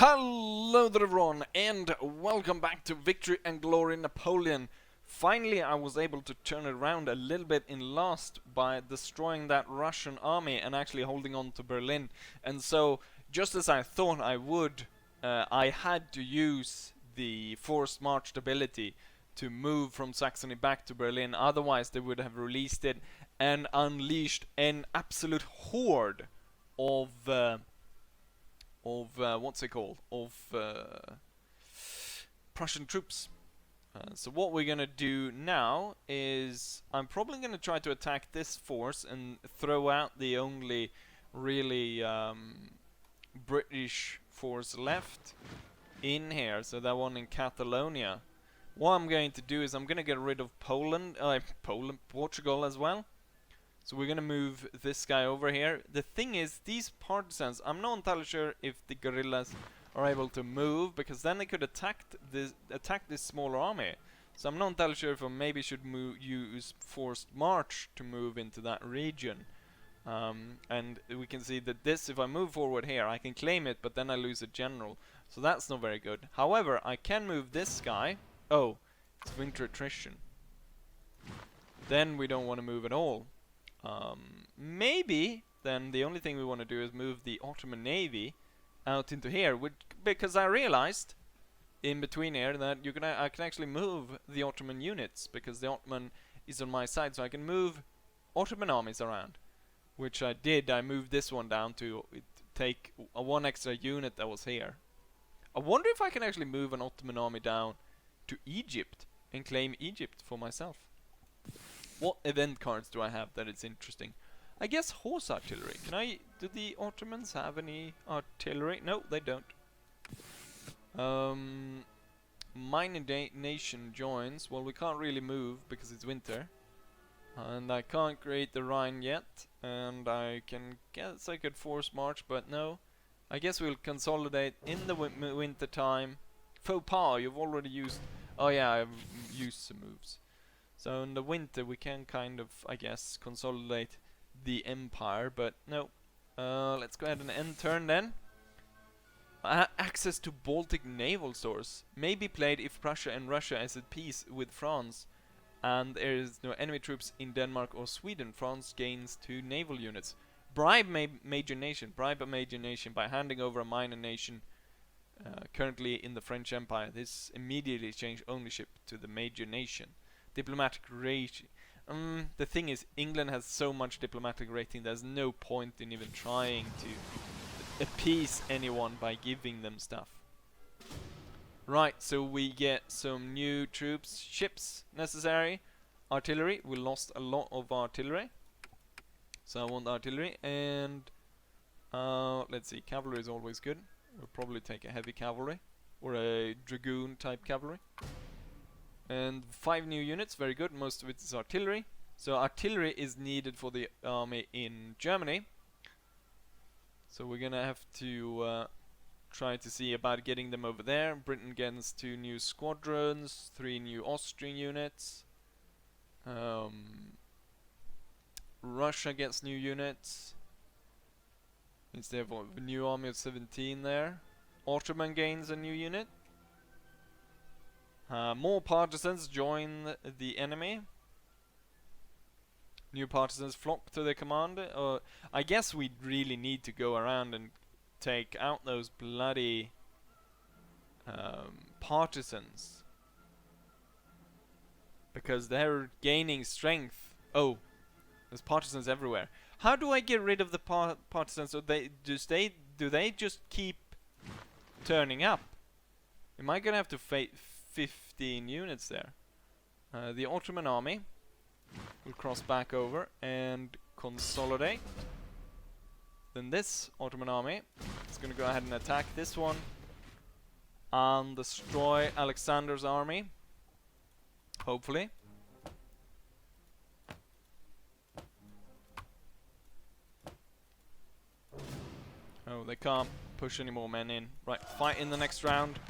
Hello there everyone, and welcome back to Victory and Glory Napoleon. Finally I was able to turn it around a little bit in Last by destroying that Russian army and actually holding on to Berlin. And so, just as I thought I would, I had to use the forced march ability to move from Saxony back to Berlin, otherwise they would have released it and unleashed an absolute horde of what's it called? Prussian troops. So what we're gonna do now is I'm probably gonna try to attack this force and throw out the only really British force left in here. So that one in Catalonia. What I'm going to do is I'm gonna get rid of Portugal as well. So we're gonna move this guy over here. The thing is, these partisans, I'm not entirely sure if the guerrillas are able to move, because then they could attack this smaller army. So I'm not entirely sure if I maybe should use forced march to move into that region. And we can see that this, if I move forward here, I can claim it, but then I lose a general. So that's not very good. However, I can move this guy. Oh, it's winter attrition. Then we don't want to move at all. Maybe then the only thing we want to do is move the Ottoman Navy out into here, because I realized in between here that I can actually move the Ottoman units, because the Ottoman is on my side, so I can move Ottoman armies around, which I did. I moved this one down to take one extra unit that was here. I wonder if I can actually move an Ottoman army down to Egypt and claim Egypt for myself. What event cards do I have that is interesting? I guess horse artillery. Do the Ottomans have any artillery? No, they don't. Minor nation joins. Well, we can't really move because it's winter. And I can't create the Rhine yet. And I guess I could force march, but no. I guess we'll consolidate in the winter time. Faux pas, you've already used... Oh yeah, I've used some moves. So in the winter we can kind of, I guess, consolidate the empire, but no. Let's go ahead and end turn then. Access to Baltic naval source may be played if Prussia and Russia is at peace with France and there is no enemy troops in Denmark or Sweden. France gains 2 naval units. Bribe major nation. Bribe a major nation by handing over a minor nation currently in the French Empire. This immediately changes ownership to the major nation. Diplomatic rating. The thing is, England has so much diplomatic rating, there's no point in even trying to appease anyone by giving them stuff. Right, so we get some new troops, ships necessary. Artillery, we lost a lot of artillery. So I want artillery, and let's see, cavalry is always good. We'll probably take a heavy cavalry, or a dragoon type cavalry. And 5 new units, very good. Most of it is artillery. So artillery is needed for the army in Germany. So we're gonna have to try to see about getting them over there. Britain gets 2 new squadrons, 3 new Austrian units. Russia gets new units. Instead of a new army of 17 there. Ottoman gains a new unit. More partisans join the enemy. New partisans flock to their commander. I guess we really need to go around and take out those bloody partisans, because they're gaining strength. Oh, there's partisans everywhere. How do I get rid of the partisans? So do they just keep turning up? Am I gonna have to fight 15 units there? The Ottoman army will cross back over and consolidate. Then this Ottoman army is going to go ahead and attack this one and destroy Alexander's army, hopefully. Oh, they can't push any more men in. Right, fight in the next round.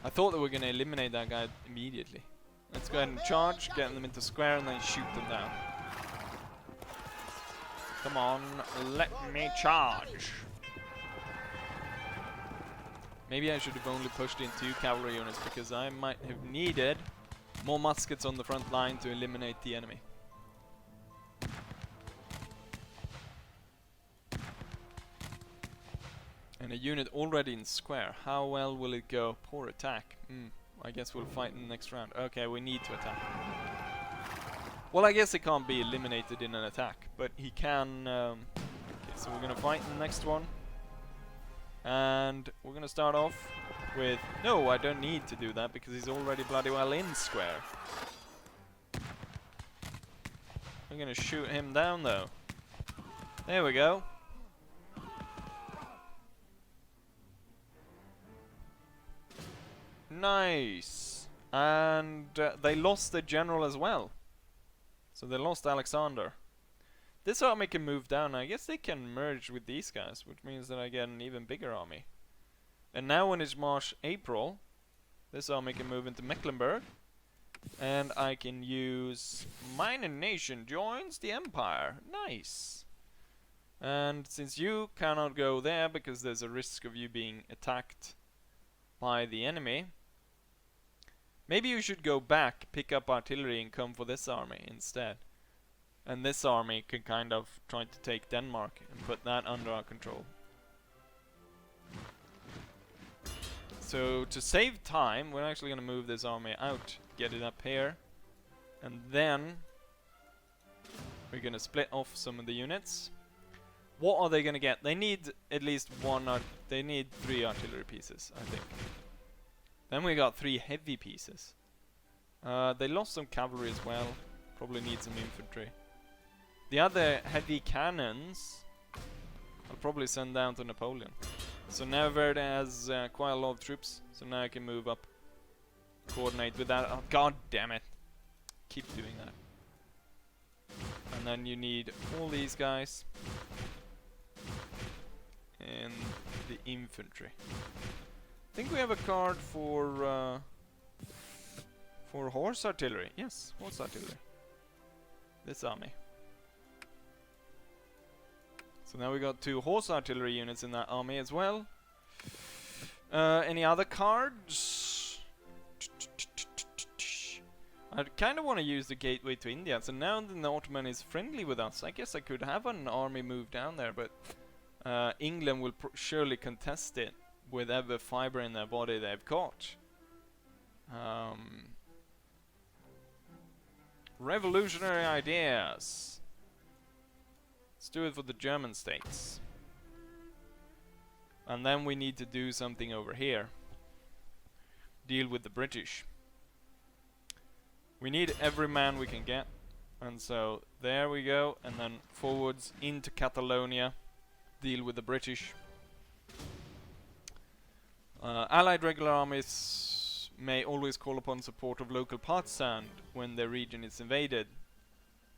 I thought they were going to eliminate that guy immediately. Let's go ahead and charge, get them into square, and then shoot them down. Come on, let me charge. Maybe I should have only pushed in 2 cavalry units, because I might have needed more muskets on the front line to eliminate the enemy. And a unit already in square. How well will it go? Poor attack. I guess we'll fight in the next round. Okay, we need to attack. Well, I guess he can't be eliminated in an attack, but he can... okay, so we're gonna fight in the next one. And we're gonna start off with... No, I don't need to do that, because he's already bloody well in square. I'm gonna shoot him down, though. There we go. Nice. And they lost their general as well. So they lost Alexander. This army can move down. I guess they can merge with these guys, which means that I get an even bigger army. And now when it's March, April, this army can move into Mecklenburg. And I can use minor nation joins the empire. Nice. And since you cannot go there because there's a risk of you being attacked by the enemy, maybe you should go back, pick up artillery, and come for this army instead. And this army can kind of try to take Denmark and put that under our control. So to save time, we're actually going to move this army out, get it up here, and then we're going to split off some of the units. What are they going to get? They need at least they need 3 artillery pieces, I think. Then we got 3 heavy pieces. They lost some cavalry as well. Probably need some infantry. The other heavy cannons I'll probably send down to Napoleon. So now Verde has quite a lot of troops. So now I can move up. Coordinate with that. Oh, god damn it. Keep doing that. And then you need all these guys. And the infantry. I think we have a card for horse artillery. Yes, horse artillery. This army. So now we got 2 horse artillery units in that army as well. Any other cards? I kind of want to use the gateway to India. So now that the Ottoman is friendly with us, I guess I could have an army move down there, but England will surely contest it with every fiber in their body they've got. Revolutionary ideas. Let's do it for the German states. And then we need to do something over here. Deal with the British. We need every man we can get. And so there we go. And then forwards into Catalonia. Deal with the British. Allied regular armies may always call upon support of local partisan when their region is invaded.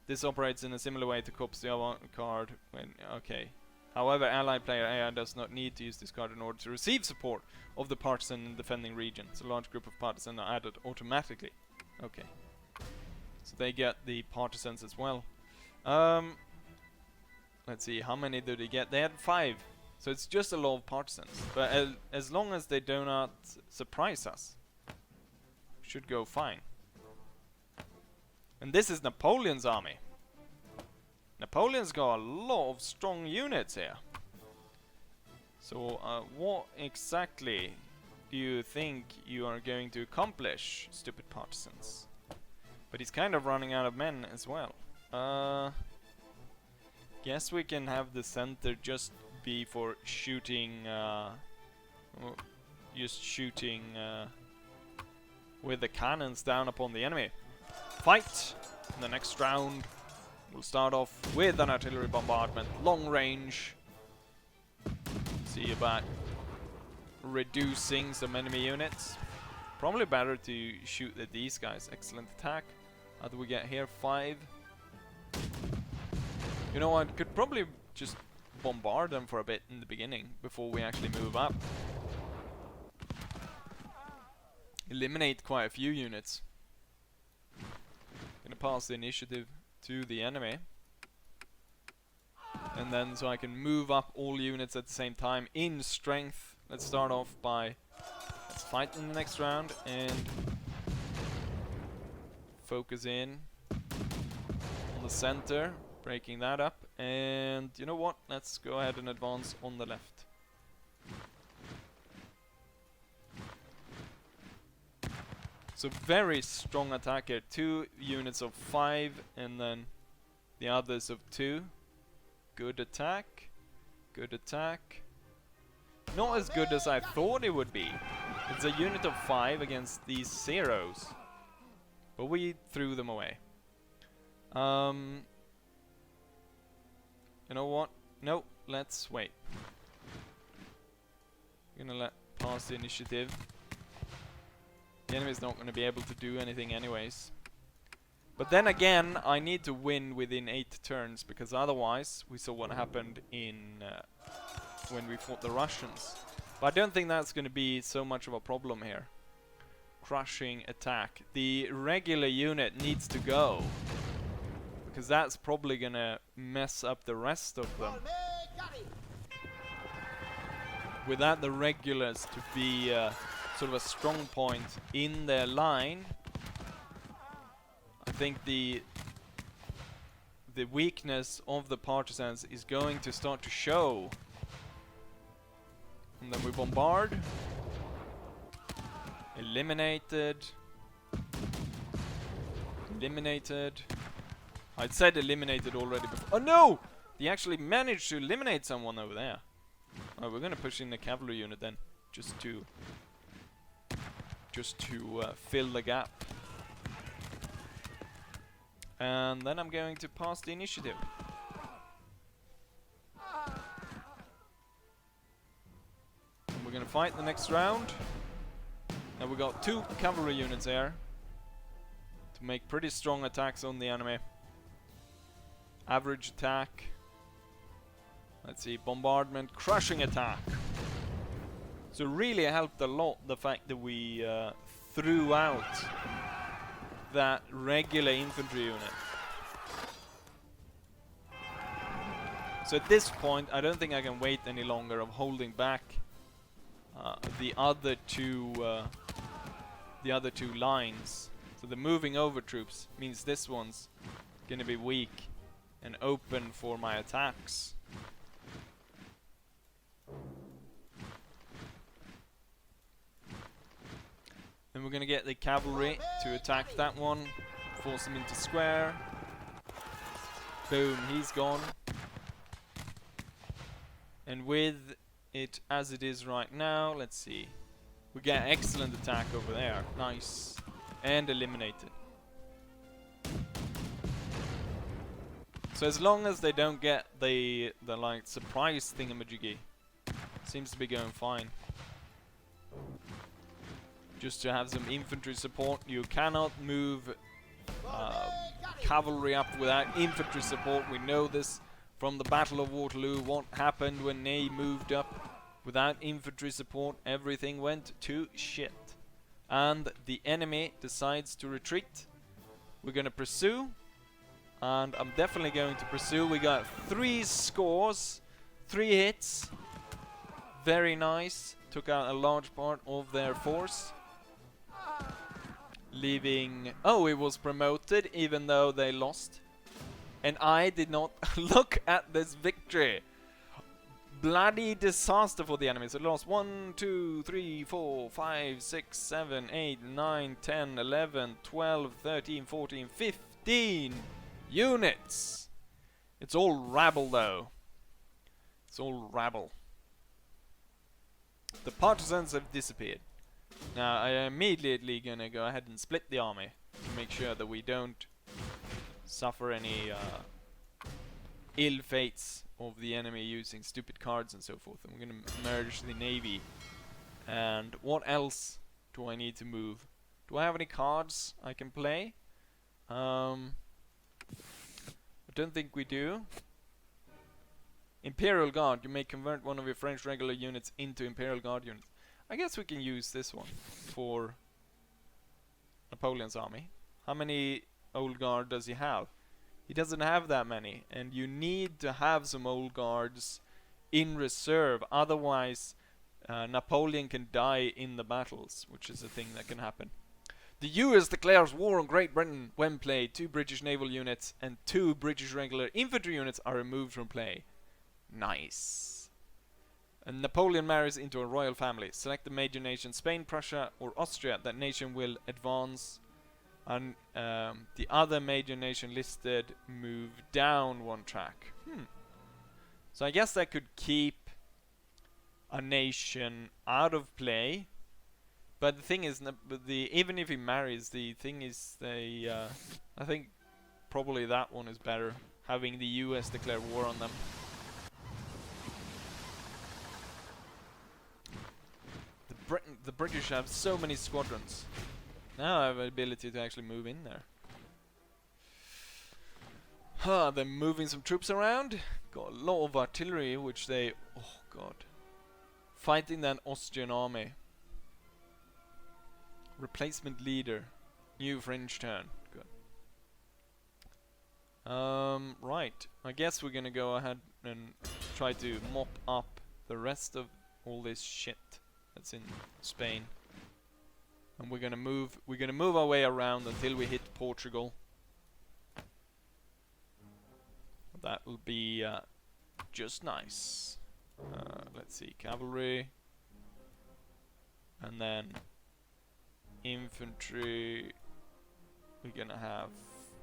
This operates in a similar way to Corps d'Avant-Garde when... Okay. However, Allied player AI does not need to use this card in order to receive support of the partisan in defending regions. A large group of partisans are added automatically. Okay. So they get the partisans as well. Let's see, how many do they get? They had 5. So it's just a lot of partisans. But as long as they do not surprise us, should go fine. And this is Napoleon's army. Napoleon's got a lot of strong units here. So what exactly do you think you are going to accomplish, stupid partisans? But he's kind of running out of men as well. Guess we can have the center just be for shooting, just shooting with the cannons down upon the enemy. Fight! In the next round, we'll start off with an artillery bombardment, long range. See about reducing some enemy units. Probably better to shoot at these guys. Excellent attack. How do we get here? 5. You know what? Could probably just bombard them for a bit in the beginning before we actually move up. Eliminate quite a few units. Gonna pass the initiative to the enemy. And then so I can move up all units at the same time in strength. let's start off by let's fight in the next round and focus in on the center, breaking that up. And you know what? Let's go ahead and advance on the left. So very strong attack here. 2 units of 5 and then the others of 2. Good attack. Good attack. Not as good as I thought it would be. It's a unit of 5 against these zeros. But we threw them away. You know what? No, let's wait. I'm gonna let pass the initiative. The enemy's not gonna be able to do anything anyways. But then again, I need to win within 8 turns, because otherwise, we saw what happened in when we fought the Russians. But I don't think that's going to be so much of a problem here. Crushing attack. The regular unit needs to go, because that's probably going to mess up the rest of them. Without the regulars to be sort of a strong point in their line, I think the weakness of the partisans is going to start to show. And then we bombard. Eliminated. Eliminated. I'd said eliminated already before. Oh no! They actually managed to eliminate someone over there. Oh, we're gonna push in the cavalry unit then, just to fill the gap. And then I'm going to pass the initiative. And we're going to fight the next round. Now we got 2 cavalry units here to make pretty strong attacks on the enemy. Average attack. Let's see, bombardment, crushing attack. So really helped a lot the fact that we threw out that regular infantry unit. So at this point, I don't think I can wait any longer of holding back the other two lines. So the moving over troops means this one's gonna be weak and open for my attacks. Then we're gonna get the cavalry to attack that one, force him into square. Boom, he's gone. And with it as it is right now, let's see. We get excellent attack over there. Nice. And eliminated. So as long as they don't get the like surprise thingamajiggy, seems to be going fine. Just to have some infantry support. You cannot move cavalry up without infantry support. We know this from the Battle of Waterloo. What happened when they moved up without infantry support? Everything went to shit. And the enemy decides to retreat. We're going to pursue. And I'm definitely going to pursue. We got 3 scores. 3 hits. Very nice. Took out a large part of their force. Leaving... Oh, it was promoted even though they lost. And I did not look at this victory. Bloody disaster for the enemy. So lost 1, 2, 3, 4, 5, 6, 7, 8, 9, 10, 11, 12, 13, 14, 15 units. It's all rabble though. It's all rabble. The partisans have disappeared. Now I am immediately gonna go ahead and split the army to make sure that we don't suffer any ill fates of the enemy using stupid cards and so forth. I'm gonna merge the navy. And what else do I need to move? Do I have any cards I can play? I don't think we do. Imperial Guard. You may convert one of your French regular units into Imperial Guard units. I guess we can use this one for Napoleon's army. How many old guard does he have? He doesn't have that many, and you need to have some old guards in reserve. Otherwise, Napoleon can die in the battles, which is a thing that can happen. The US declares war on Great Britain when played. 2 British naval units and 2 British regular infantry units are removed from play. Nice. And Napoleon marries into a royal family. Select the major nation, Spain, Prussia, or Austria. That nation will advance. And the other major nation listed move down 1 track. So I guess I could keep a nation out of play. But the thing is, even if he marries, the thing is, I think probably that one is better, having the US declare war on them. The British have so many squadrons. Now I have the ability to actually move in there. They're moving some troops around. Got a lot of artillery, which they... Oh god. Fighting that Austrian army. Replacement leader. New French turn. Good. Right. I guess we're gonna go ahead and try to mop up the rest of all this shit that's in Spain. And we're gonna move our way around until we hit Portugal. That will be just nice. Let's see, cavalry. And then infantry. We're gonna have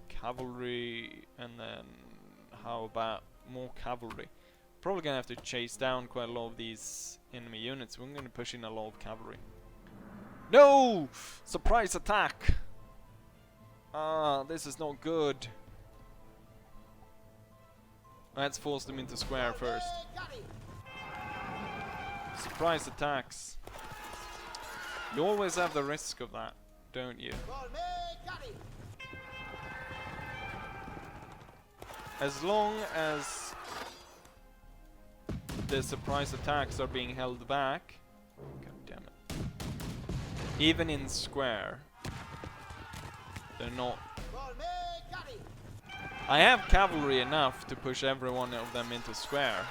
cavalry, and then how about more cavalry? Probably gonna have to chase down quite a lot of these enemy units. We're gonna push in a lot of cavalry. No! Surprise attack! This is not good. Let's force them into square first. Surprise attacks. You always have the risk of that, don't you? As long as the surprise attacks are being held back. God damn it. Even in square, they're not. I have cavalry enough to push every one of them into square.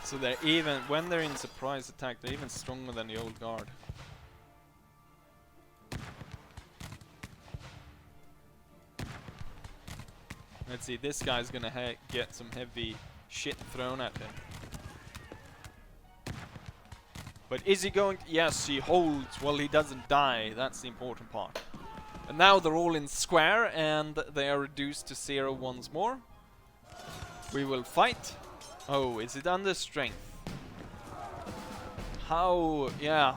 So they're even, when they're in surprise attack, they're even stronger than the old guard. Let's see, this guy's gonna get some heavy shit thrown at him. But is he going to? Yes, he holds. Well, he doesn't die. That's the important part. And now they're all in square, and they are reduced to 0 once more. We will fight. Oh, is it under strength? How? Yeah,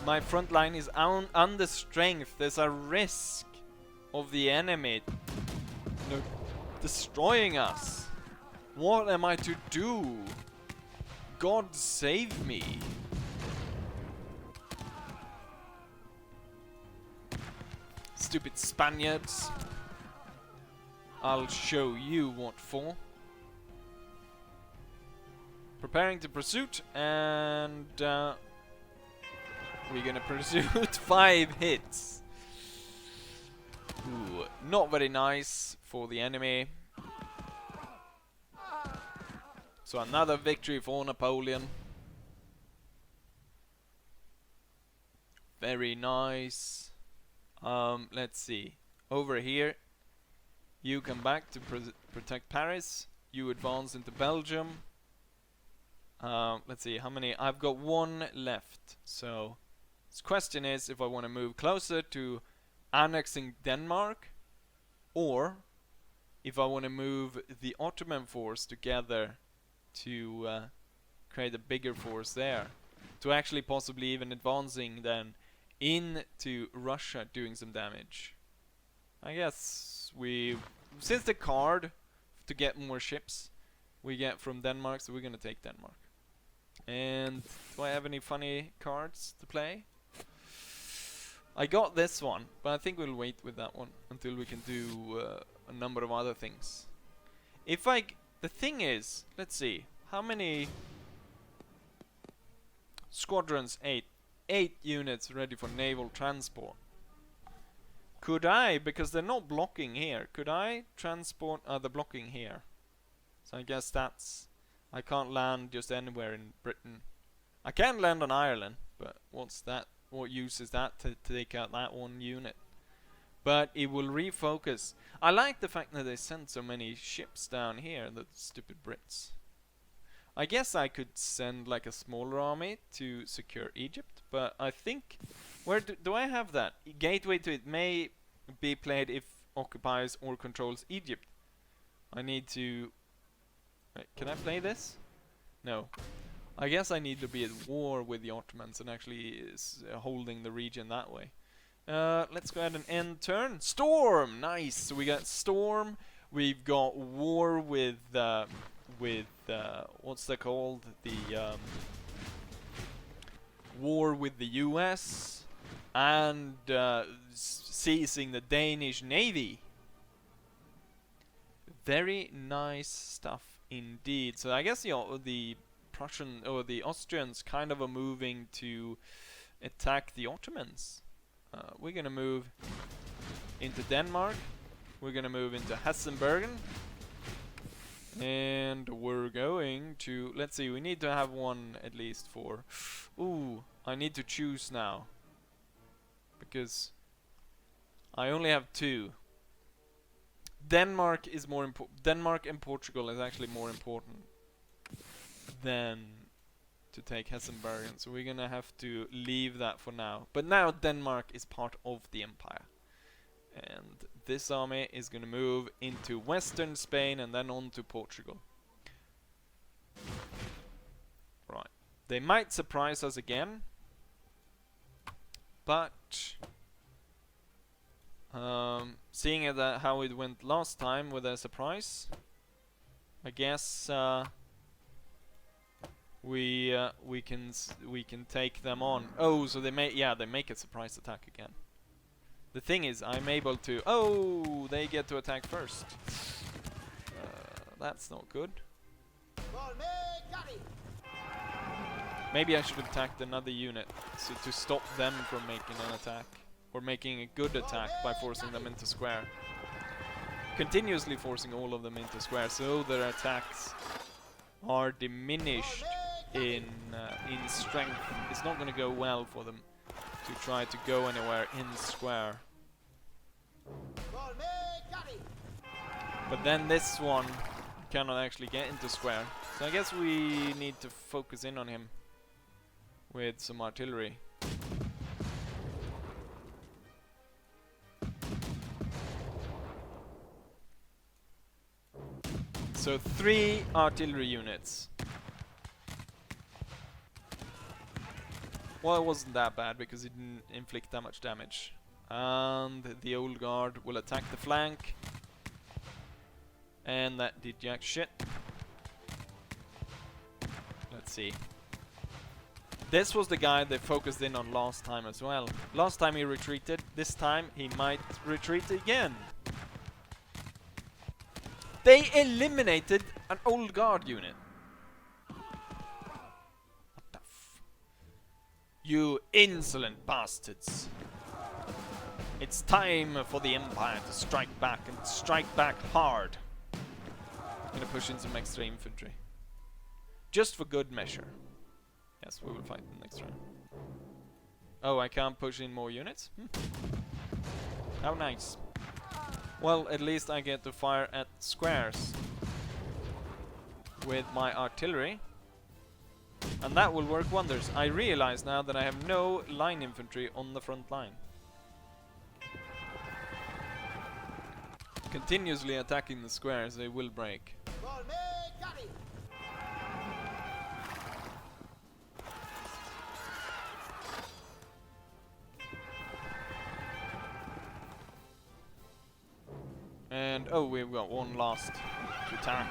my front line is under strength. There's a risk of the enemy destroying us. What am I to do? God save me. Stupid Spaniards. I'll show you what for. Preparing to pursuit, and we're gonna pursuit 5 hits. Ooh, not very nice for the enemy. So another victory for Napoleon. Very nice. Let's see. Over here, you come back to protect Paris. You advance into Belgium. Let's see, how many? I've got 1 left. So, this question is if I want to move closer to annexing Denmark, or if I want to move the Ottoman force together to create a bigger force there, to actually possibly even advancing then into Russia, doing some damage. I guess since the card to get more ships we get from Denmark, so we're gonna take Denmark. And do I have any funny cards to play? I got this one, but I think we'll wait with that one until we can do a number of other things. The thing is, let's see, how many squadrons? 8 units ready for naval transport. Could I, because they're not blocking here, could I transport, they're blocking here. So I guess that's, I can't land just anywhere in Britain. I can land on Ireland, but what's that, what use is that to take out that one unit? But it will refocus. I like the fact that they sent so many ships down here, the stupid Brits. I guess I could send like a smaller army to secure Egypt, but I think, where do I have that? Gateway to it may be played if occupies or controls Egypt. I need to, wait, can I play this? No. I guess I need to be at war with the Ottomans and actually holding the region that way. Let's go ahead and end turn. Storm! Nice! So we got Storm, we've got war with what's that called? The war with the US, and seizing the Danish Navy. Very nice stuff indeed. So I guess the Prussian or the Austrians kind of are moving to attack the Ottomans. We're gonna move into Denmark. We're gonna move into Hessenbergen. And we're going to, let's see, we need to have one at least for, ooh, I need to choose now. Because I only have two. Denmark is more important. Denmark and Portugal is actually more important than to take Hessenbergen. So we're gonna have to leave that for now. But now Denmark is part of the empire. And this army is going to move into western Spain and then on to Portugal. Right. They might surprise us again. But seeing how it went last time with a surprise, I guess we can take them on. Oh, so they make a surprise attack again. The thing is, I'm able to... Oh, they get to attack first. That's not good. Maybe I should have attacked another unit to stop them from making an attack. Or making a good attack by forcing them into square. Continuously forcing all of them into square, so their attacks are diminished in strength. It's not going to go well for them to try to go anywhere in square. But then this one cannot actually get into square. So I guess we need to focus in on him with some artillery. So 3 artillery units. Well, it wasn't that bad because it didn't inflict that much damage. And the old guard will attack the flank. And that did jack shit. Let's see. This was the guy they focused in on last time as well. Last time he retreated. This time he might retreat again. They eliminated an old guard unit. What the f... You insolent bastards. It's time for the Empire to strike back, and strike back hard. I'm gonna push in some extra infantry. Just for good measure. Yes, we will fight the next round. Oh, I can't push in more units? How nice. Well, at least I get to fire at squares with my artillery. And that will work wonders. I realize now that I have no line infantry on the front line. Continuously attacking the squares, they will break. And oh, we've got one last to attack.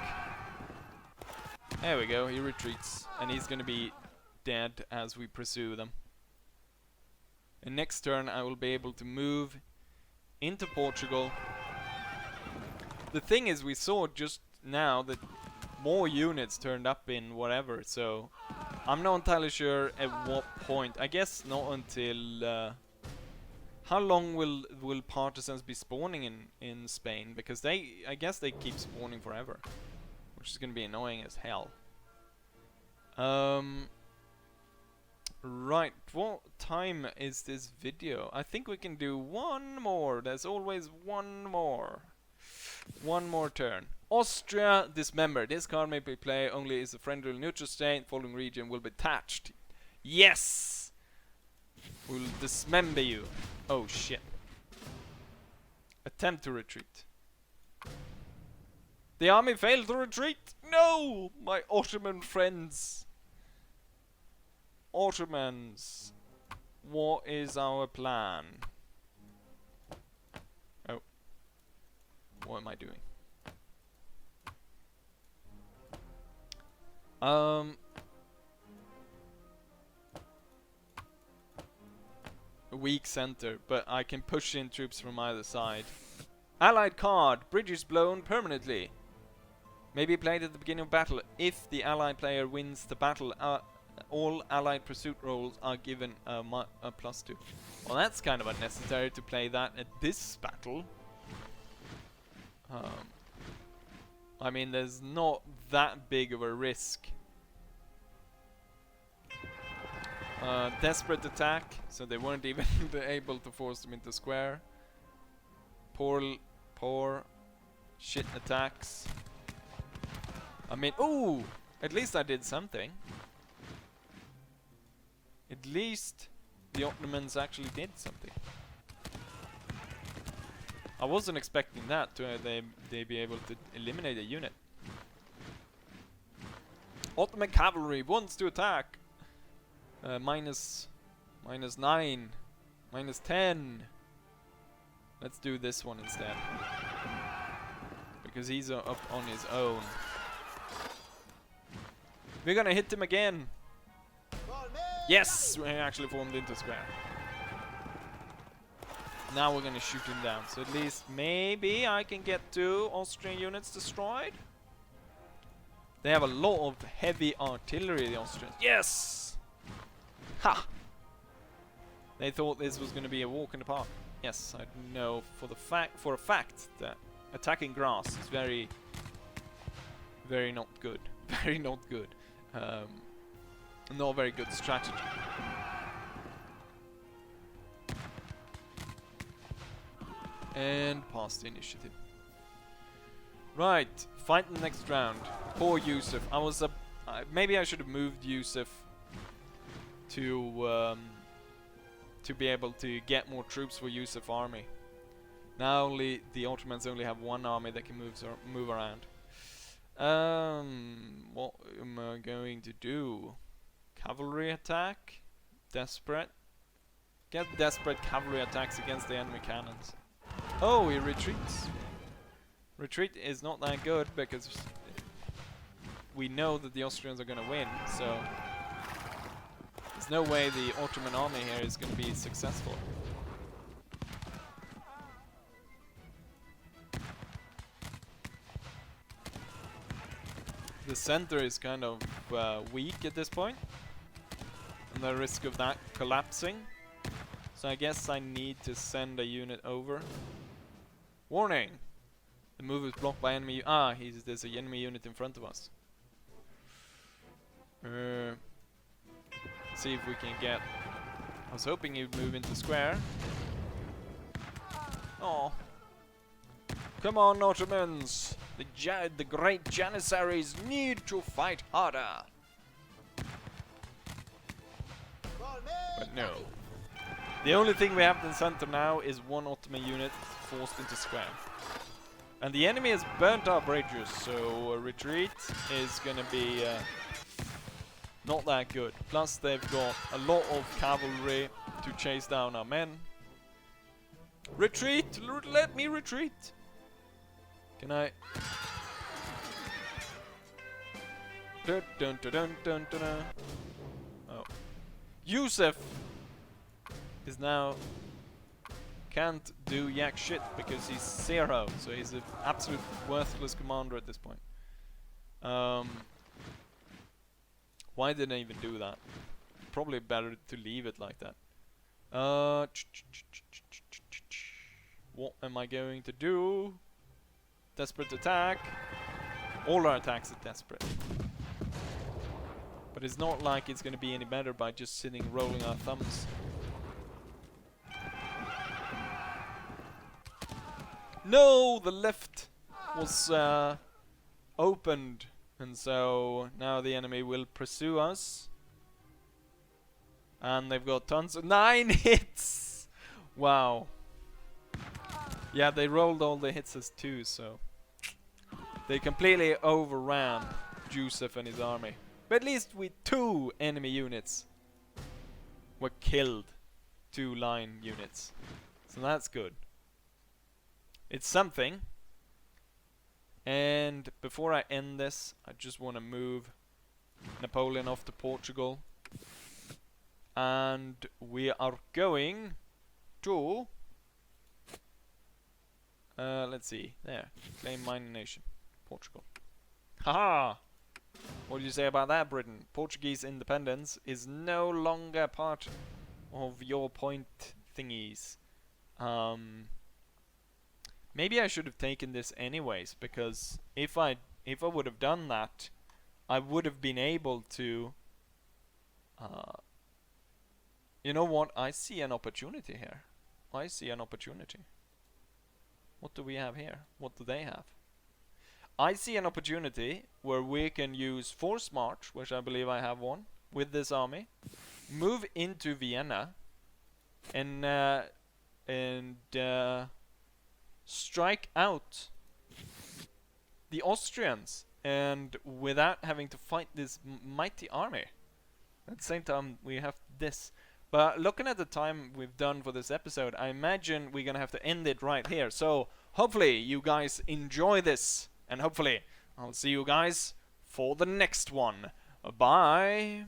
There we go, he retreats. And he's gonna be dead as we pursue them. And next turn I will be able to move into Portugal. The thing is, we saw just now that more units turned up in whatever, so I'm not entirely sure at what point. I guess not until How long will partisans be spawning in Spain? Because I guess they keep spawning forever, which is gonna be annoying as hell. Right, what time is this video? I think we can do one more. There's always one more. One more turn. Austria dismember. This card may be played only as a friendly or neutral state. Following region will be attached. Yes! We'll dismember you. Oh shit. Attempt to retreat. The army failed to retreat. No! My Ottoman friends. Ottomans, what is our plan? Oh, what am I doing? A weak center, but I can push in troops from either side. Allied card, bridges blown permanently. Maybe played at the beginning of battle. If the allied player wins the battle, all allied pursuit rolls are given a +2. Well, that's kind of unnecessary to play that at this battle. I mean, there's not that big of a risk. Desperate attack, so they weren't even able to force them into square. Poor shit attacks. I mean, ooh! At least I did something. At least the Ottomans actually did something. I wasn't expecting that to they be able to eliminate a unit. Ottoman cavalry wants to attack. Minus 9, minus 10. Let's do this one instead, because he's up on his own. We're gonna hit him again. Yes, we actually formed into square. Now we're gonna shoot him down. So at least maybe I can get 2 Austrian units destroyed. They have a lot of heavy artillery, the Austrians. Yes! Ha! They thought this was gonna be a walk in the park. Yes, I know for a fact that attacking grass is very not good. Very not good. Not a very good strategy. And pass the initiative. Right, fight the next round. Poor Yusuf. I was maybe I should have moved Yusuf to be able to get more troops for Yusuf army. Now only the Ottomans only have 1 army that can move around. What am I going to do? Cavalry attack? Desperate? Get desperate cavalry attacks against the enemy cannons. Oh, he retreats. Retreat is not that good because we know that the Austrians are gonna win, so there's no way the Ottoman army here is gonna be successful. The center is kind of weak at this point, and the risk of that collapsing. So I guess I need to send a unit over. Warning! The move is blocked by enemy. There's an enemy unit in front of us. See if we can get. I was hoping he'd move into square. Oh, come on, Ottomans! The great Janissaries need to fight harder. But no. The only thing we have in the center now is 1 Ottoman unit forced into square. And the enemy has burnt our bridges, so a retreat is gonna be not that good. Plus they've got a lot of cavalry to chase down our men. Retreat! Let me retreat! Can I? Dun, dun, dun, dun, dun, dun, dun. Oh. Yusuf is now can't do yak shit because he's 0, so he's an absolute worthless commander at this point. Why did I even do that? Probably better to leave it like that. What am I going to do? Desperate attack. All our attacks are desperate. But it's not like it's gonna be any better by just sitting rolling our thumbs. No! The left was opened. And so now the enemy will pursue us. And they've got tons of 9 hits! Wow. Yeah, they rolled all the hits as 2, so they completely overran Joseph and his army. But at least with 2 enemy units were killed. 2 line units. So that's good. It's something. And before I end this, I just want to move Napoleon off to Portugal. And we are going to... let's see. There. Claim mining nation. Portugal. Haha! What do you say about that, Britain? Portuguese independence is no longer part of your point thingies. Maybe I should have taken this anyways, because if I would have done that, I would have been able to... you know what? I see an opportunity here. I see an opportunity. What do we have here? What do they have? I see an opportunity where we can use force march, which I believe I have one, with this army, move into Vienna, and strike out the Austrians, and without having to fight this mighty army. At the same time, we have this. But looking at the time we've done for this episode, I imagine we're gonna have to end it right here. So hopefully you guys enjoy this, and hopefully I'll see you guys for the next one. Bye!